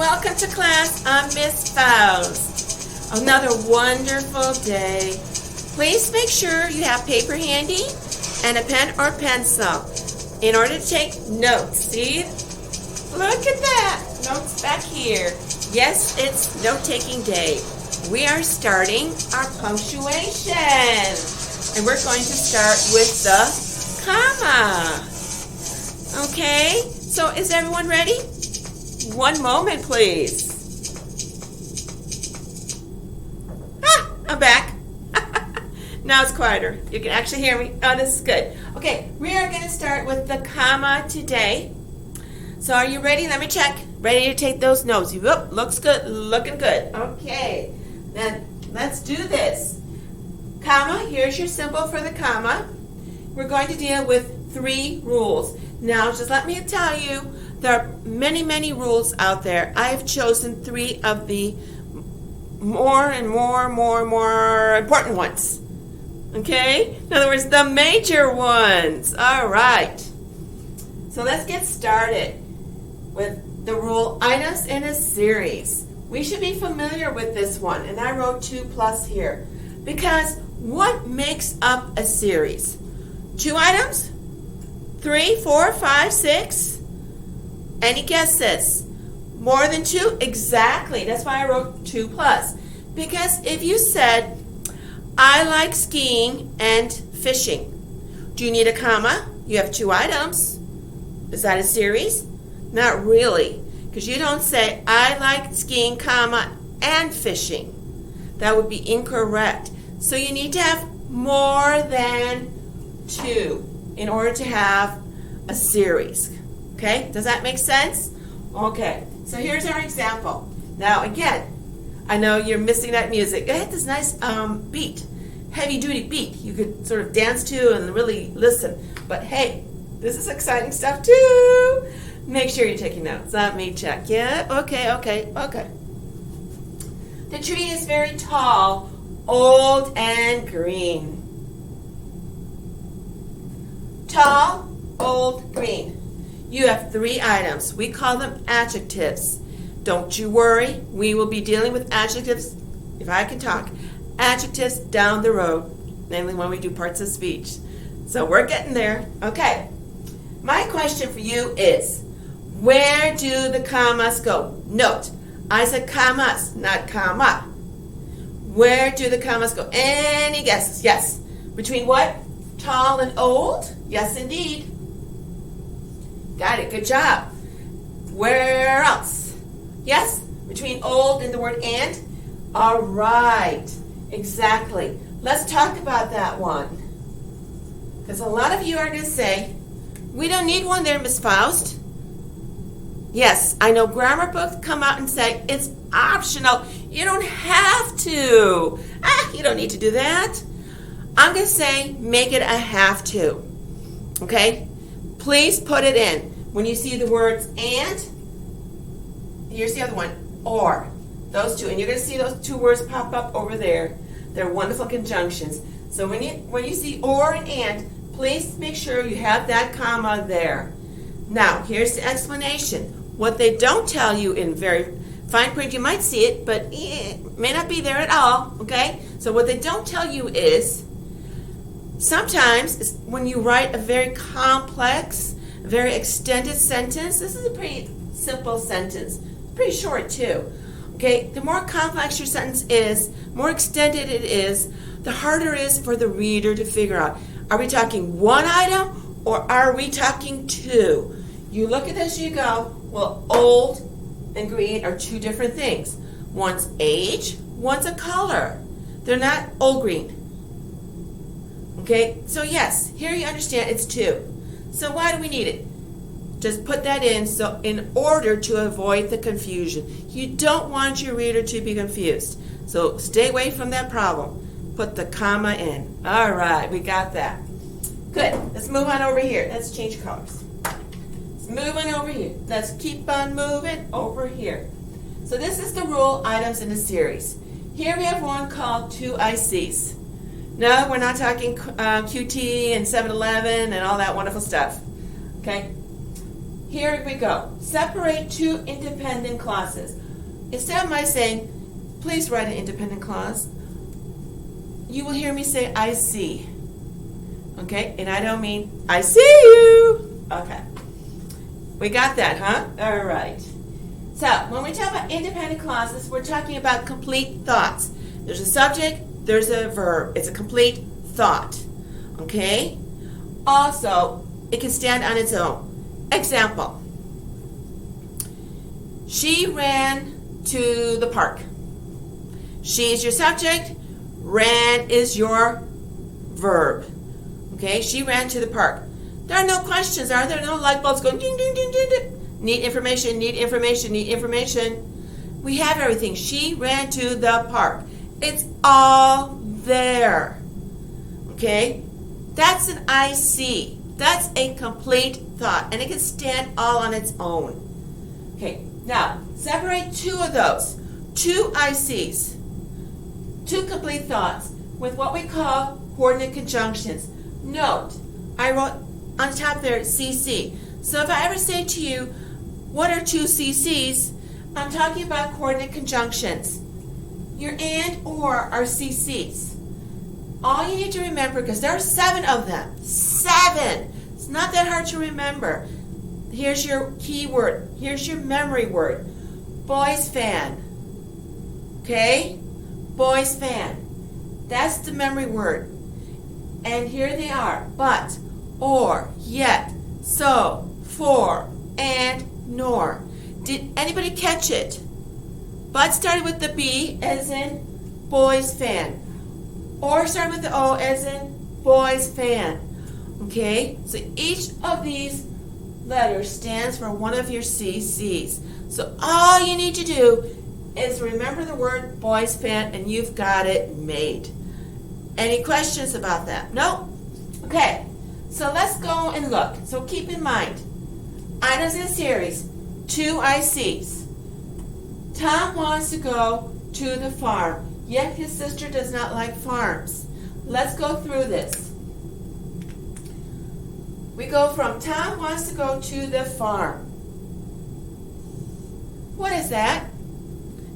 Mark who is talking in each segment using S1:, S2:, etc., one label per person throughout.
S1: Welcome to class. I'm Miss Faust. Another wonderful day. Please make sure you have paper handy and a pen or pencil in order to take notes. See? Look at that. Notes back here. Yes, it's note-taking day. We are starting our punctuation. And we're going to start with the comma. Okay? So is everyone ready? One moment, please. I'm back. Now it's quieter. You can actually hear me. Oh, this is good. Okay, we are going to start with the comma today. So are you ready? Let me check. Ready to take those notes? Whoop, looks good. Looking good. Okay, then let's do this. Comma, here's your symbol for the comma. We're going to deal with 3 rules. Now, just let me tell you, there are many, many rules out there. I have chosen 3 of the more important ones. Okay? In other words, the major ones. All right. So let's get started with the rule items in a series. We should be familiar with this one, and I wrote 2+ here. Because what makes up a series? 2 items? 3, 4, 5, 6? Any guesses? More than 2? Exactly. That's why I wrote 2+. Because if you said, I like skiing and fishing, do you need a comma? You have 2 items. Is that a series? Not really. Because you don't say, I like skiing, comma, and fishing. That would be incorrect. So you need to have more than 2 in order to have a series. Okay, does that make sense? Okay, so here's our example. Now again, I know you're missing that music. It had this nice beat, heavy-duty beat. You could sort of dance to and really listen. But hey, this is exciting stuff too. Make sure you're taking notes. Let me check. Yeah, okay. The tree is very tall, old, and green. Tall, old, green. You have 3 items. We call them adjectives. Don't you worry. We will be dealing with adjectives, if I can talk, adjectives down the road, namely when we do parts of speech. So we're getting there. Okay. My question for you is, where do the commas go? Note, I said commas, not comma. Where do the commas go? Any guesses? Yes. Between what? Tall and old? Yes, indeed. Got it. Good job. Where else? Yes? Between old and the word and? All right. Exactly. Let's talk about that one. Because a lot of you are going to say, we don't need one there, Miss Faust. Yes, I know grammar books come out and say, it's optional. You don't have to. You don't need to do that. I'm going to say, make it a have to. Okay? Please put it in. When you see the words and, here's the other one, or. Those 2. And you're going to see those 2 words pop up over there. They're wonderful conjunctions. So when you see or and, please make sure you have that comma there. Now, here's the explanation. What they don't tell you in very fine print, you might see it, but it may not be there at all, okay? So what they don't tell you is, sometimes when you write a very complex, very extended sentence, this is a pretty simple sentence, pretty short too. Okay, the more complex your sentence is, more extended it is, the harder it is for the reader to figure out. Are we talking 1 item or are we talking 2? You look at this, you go, well, old and green are 2 different things. One's age, one's a color. They're not old green. Okay, so yes, here you understand it's 2. So why do we need it? Just put that in so in order to avoid the confusion. You don't want your reader to be confused. So stay away from that problem. Put the comma in. All right, we got that. Good. Let's move on over here. Let's change colors. Let's move on over here. Let's keep on moving over here. So this is the rule items in the series. Here we have one called 2 ICs. No, we're not talking QT and 7-Eleven and all that wonderful stuff. Okay? here we go. Separate two independent clauses. Instead of my saying, please write an independent clause, you will hear me say, I see. Okay? And I don't mean, I see you. Okay. We got that, huh? All right. So, when we talk about independent clauses, we're talking about complete thoughts. There's a subject, there's a verb. It's a complete thought. Okay? Also, it can stand on its own. Example. She ran to the park. She is your subject. Ran is your verb. Okay? She ran to the park. There are no questions, are there? No light bulbs going ding, ding, ding, ding, ding. Need information, need information, need information. We have everything. She ran to the park. It's all there. Okay? That's an I see. That's a complete thought, and it can stand all on its own. Okay, now separate two of those, two I sees, two complete thoughts with what we call coordinate conjunctions. Note, I wrote on top there CC. So if I ever say to you, what are two CCs? I'm talking about coordinate conjunctions. Your and or are CCs. All you need to remember, because there are 7 of them. 7. It's not that hard to remember. Here's your keyword. Here's your memory word. Boys fan. Okay? Boys fan. That's the memory word. And here they are. But, or, yet, so, for, and, nor. Did anybody catch it? But started with the B as in boys fan. Or started with the O as in boys fan. Okay? So each of these letters stands for one of your CCs. So all you need to do is remember the word boys fan and you've got it made. Any questions about that? No? Okay. So let's go and look. So keep in mind, items in a series, 2 ICs. Tom wants to go to the farm. Yet his sister does not like farms. Let's go through this. We go from Tom wants to go to the farm. What is that?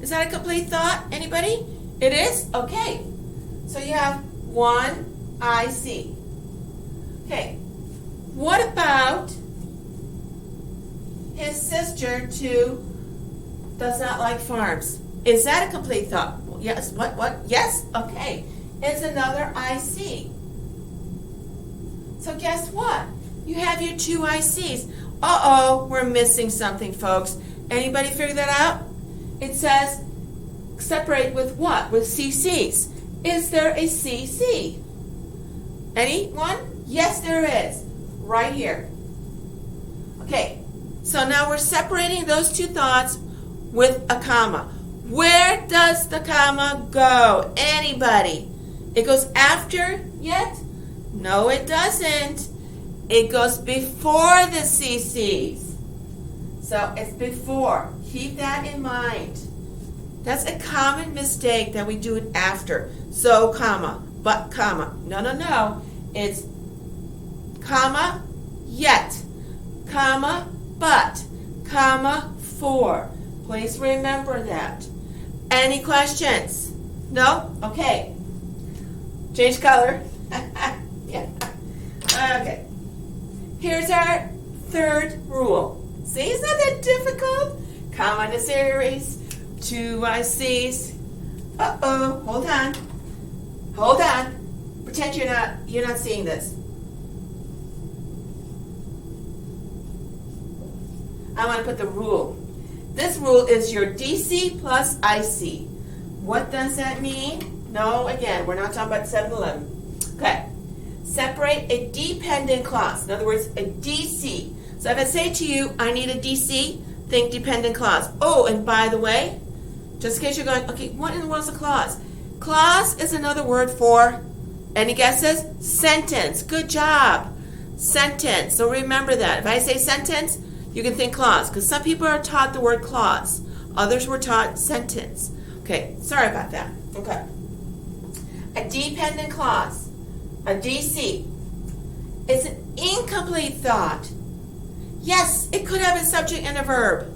S1: Is that a complete thought? Anybody? It is? Okay. So you have 1 IC. Okay. What about his sister does not like farms? Is that a complete thought? Yes. What? Yes? Okay. It's another IC. So guess what? You have your 2 ICs. Uh-oh, we're missing something, folks. Anybody figure that out? It says separate with what? With CCs. Is there a CC? Anyone? Yes, there is. Right here. Okay. So now we're separating those 2 thoughts with a comma. Where does the comma go? Anybody? It goes after yet? No, it doesn't. It goes before the CCs. So it's before. Keep that in mind. That's a common mistake that we do it after. So, comma, but, comma. No. It's comma, yet, comma, but, comma, for. Please remember that. Any questions? No? Okay. Change color. Yeah. Okay. Here's our 3rd rule. See, it's not that difficult. Comma in a series. 2 ICs. Uh-oh. Hold on. Hold on. Pretend you're not seeing this. I want to put the rule. This rule is your DC plus IC. What does that mean? No, again, we're not talking about 7-Eleven. Okay. Separate a dependent clause. In other words, a DC. So if I say to you, I need a DC, think dependent clause. Oh, and by the way, just in case you're going, okay, what in the world is a clause? Clause is another word for, any guesses? Sentence. Good job. Sentence. So remember that. If I say sentence, you can think clause, because some people are taught the word clause. Others were taught sentence. Okay, sorry about that. Okay. A dependent clause, a DC, it's an incomplete thought, Yes, it could have a subject and a verb,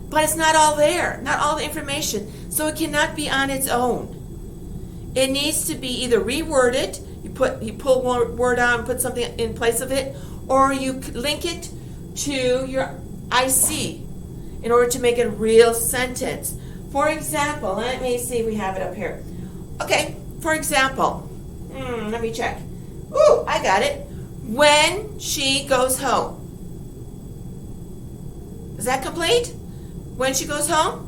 S1: but it's not all there, not all the information, so it cannot be on its own. It needs to be either reworded, you pull one word out and put something in place of it, or you link it to your IC in order to make it a real sentence. For example, let me see if we have it up here. Okay, for example, let me check. Ooh, I got it. When she goes home. Is that complete? When she goes home?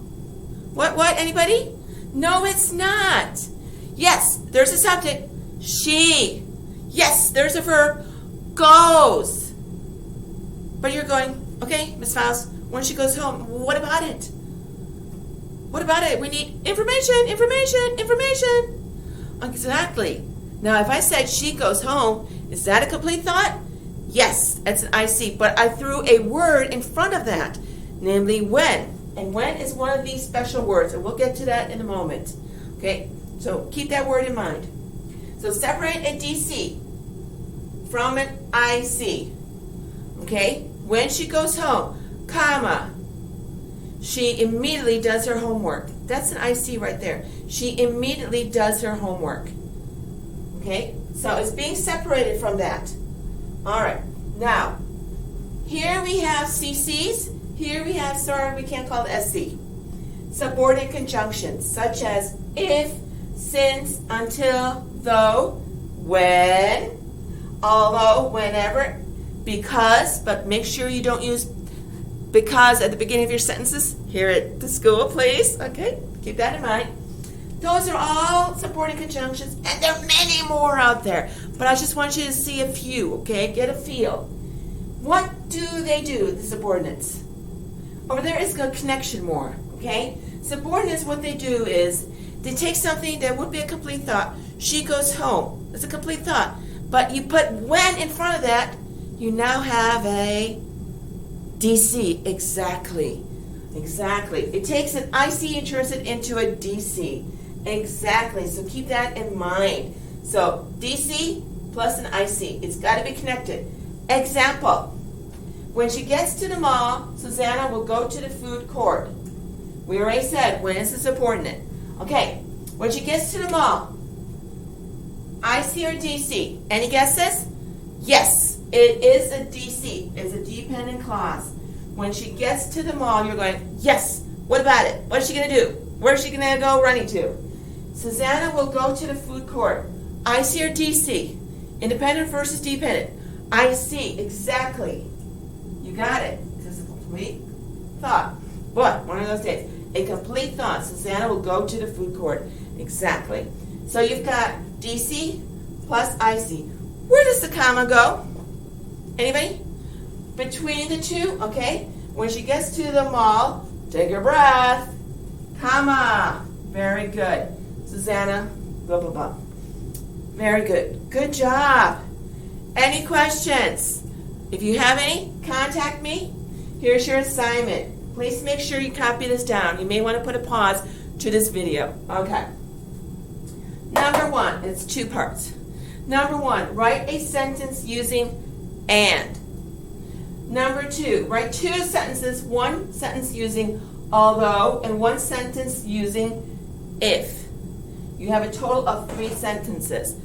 S1: What, anybody? No, it's not. Yes, there's a subject, she. Yes, there's a verb, goes. But you're going, okay, Miss Faust, when she goes home, what about it? What about it? We need information. Exactly. Now, if I said she goes home, is that a complete thought? Yes, that's an IC, but I threw a word in front of that, namely when. And when is one of these special words, and we'll get to that in a moment. Okay, so keep that word in mind. So separate a DC from an IC. Okay, when she goes home, comma, she immediately does her homework. That's an IC right there. She immediately does her homework. Okay, so it's being separated from that. All right, now, here we have CCs. Here we have, sorry, we can't call it SC. Subordinate conjunctions, such as if, since, until, though, when, although, whenever, because, but make sure you don't use because at the beginning of your sentences here at the school, please. Okay, keep that in mind. Those are all subordinate conjunctions, and there are many more out there. But I just want you to see a few, okay? Get a feel. What do they do, the subordinates? Over there is a connection more, okay? Subordinates, what they do is they take something that would be a complete thought. She goes home. It's a complete thought. But you put when in front of that, you now have a DC. Exactly. It takes an IC and turns it into a DC. Exactly. So keep that in mind. So DC plus an IC. It's got to be connected. Example. When she gets to the mall, Susanna will go to the food court. We already said when is the subordinate. Okay. When she gets to the mall, IC or DC? Any guesses? Yes, it is a DC. It's a dependent clause. When she gets to the mall, you're going, yes, what about it? What is she going to do? Where is she going to go running to? Susanna will go to the food court. IC or DC? Independent versus dependent. IC, exactly. You got it. This is a complete thought. But one of those days, a complete thought. Susanna will go to the food court. Exactly. So you've got DC plus IC. Where does the comma go? Anybody? Between the two, okay? When she gets to the mall, take a breath. Comma. Very good. Susanna, blah, blah, blah. Very good. Good job. Any questions? If you have any, contact me. Here's your assignment. Please make sure you copy this down. You may want to put a pause to this video. Okay. Number one, it's two parts. Number one, write a sentence using and. Number two, write two sentences, one sentence using although and one sentence using if. You have a total of 3 sentences.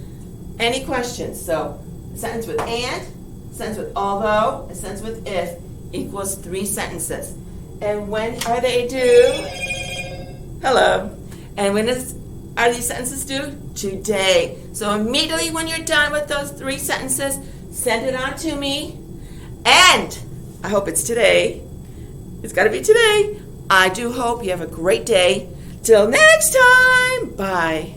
S1: Any questions? So, a sentence with and, a sentence with although, a sentence with if equals 3 sentences. And when are they due? Hello. And when are these sentences due? Today. So immediately when you're done with those 3 sentences, send it on to me. And I hope it's today. It's got to be today. I do hope you have a great day. Till next time. Bye.